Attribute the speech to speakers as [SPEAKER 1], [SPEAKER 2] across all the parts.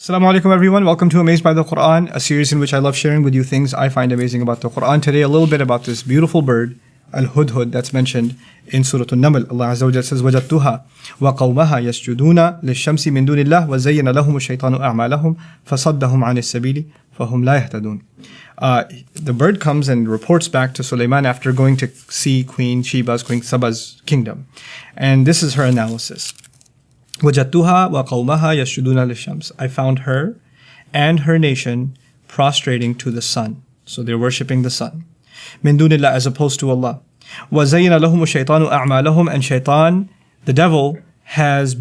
[SPEAKER 1] Assalamu alaikum everyone, welcome to Amazed by the Quran, a series in which I love sharing with you things I find amazing about the Quran. Today a little bit about this beautiful bird, الهدهد, that's mentioned in Surah An-Naml. Allah Azza wa Jalla says, وَجَدْتُهَا وَقَوْمَهَا يَسْجُدُونَ لِلشَّمْسِ مِن دُونِ اللَّهِ وَزَيَّنَ لَهُمُ الشَّيْطَانُ أَعْمَالَهُمْ فَصَدَّهُمْ عَنِ السَّبِيلِ فَهُمْ لَا يَهْتَدُونَ. The bird comes and reports back to Sulaiman after going to see Queen Saba's kingdom. And this is her analysis. وَجَدْتُهَا وَقَوْمَهَا يَسْجُدُونَ لِلشَّمْسِ. I found her and her nation prostrating to the sun. So they're worshipping the sun. مِن دُونِ اللَّهِ, as opposed to Allah. وَزَيَّنَ لَهُمُ الشَّيْطَانُ أَعْمَالَهُم. And shaitan, the devil, has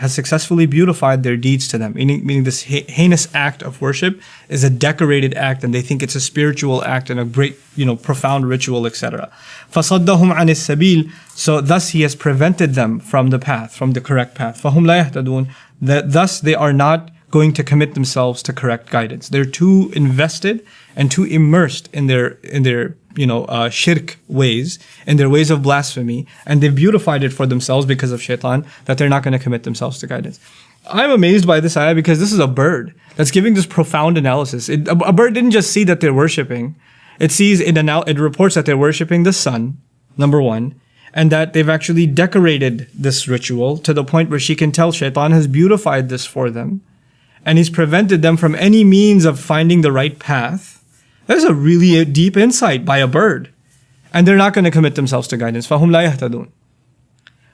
[SPEAKER 1] successfully beautified their deeds to them. Meaning this heinous act of worship is a decorated act, and they think it's a spiritual act and a great, profound ritual, etc. فَصَدَّهُمْ عَنِ السَّبِيلِ. So thus he has prevented them from the path, from the correct path. فَهُمْ لَا يَهْتَدُونَ. Thus they are not going to commit themselves to correct guidance. They're too invested and too immersed in their shirk ways, in their ways of blasphemy, and they've beautified it for themselves because of shaitan, that they're not going to commit themselves to guidance. I'm amazed by this ayah because this is a bird that's giving this profound analysis. A bird didn't just see that they're worshipping. It reports that they're worshipping the sun, number one, and that they've actually decorated this ritual to the point where she can tell shaitan has beautified this for them, and he's prevented them from any means of finding the right path. There's a really deep insight by a bird. And they're not going to commit themselves to guidance. فَهُمْ لَا يَهْتَدُونَ.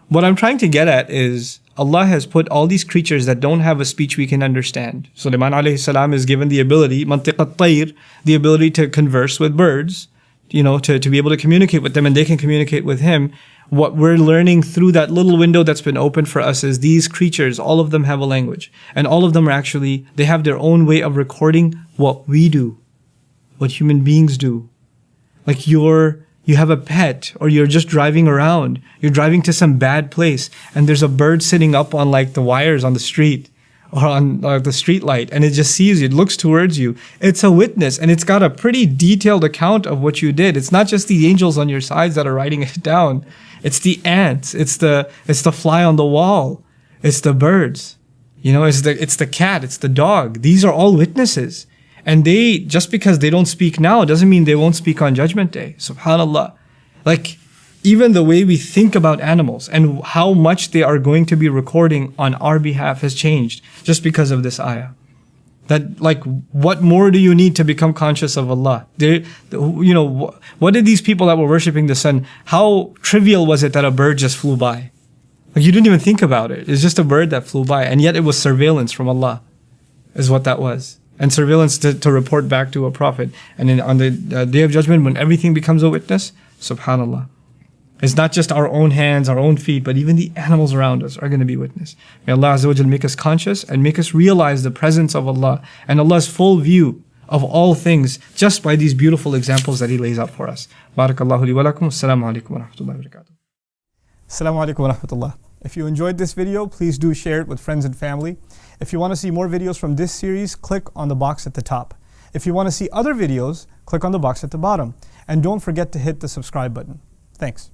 [SPEAKER 1] What I'm trying to get at is, Allah has put all these creatures that don't have a speech we can understand. Sulaiman alayhi salam is given the ability, mantiq at-tayr, the ability to converse with birds, to be able to communicate with them, and they can communicate with him. What we're learning through that little window that's been opened for us is these creatures, all of them have a language. And all of them they have their own way of recording what we do, what human beings do. Like you have a pet, or you're just driving around. You're driving to some bad place, and there's a bird sitting up on the wires on the street, or on the street light, and it just sees you, it looks towards you. It's a witness, and it's got a pretty detailed account of what you did. It's not just the angels on your sides that are writing it down. It's the ants, it's the fly on the wall, it's the birds, it's the cat, it's the dog. These are all witnesses. And just because they don't speak now doesn't mean they won't speak on Judgment Day. SubhanAllah. Even the way we think about animals and how much they are going to be recording on our behalf has changed just because of this ayah. What more do you need to become conscious of Allah? What did these people that were worshipping the sun, how trivial was it that a bird just flew by? You didn't even think about it. It's just a bird that flew by, and yet it was surveillance from Allah, is what that was. And surveillance to report back to a prophet. And then on the Day of Judgment, when everything becomes a witness, subhanAllah. It's not just our own hands, our own feet, but even the animals around us are going to be witness. May Allah Azza wa Jal make us conscious and make us realize the presence of Allah and Allah's full view of all things just by these beautiful examples that He lays out for us. Barakallahu li wa lakum. Assalamu alaikum wa rahmatullahi wa barakatuh. Assalamu alaikum wa rahmatullah. If you enjoyed this video, please do share it with friends and family. If you want to see more videos from this series, click on the box at the top. If you want to see other videos, click on the box at the bottom. And don't forget to hit the subscribe button. Thanks.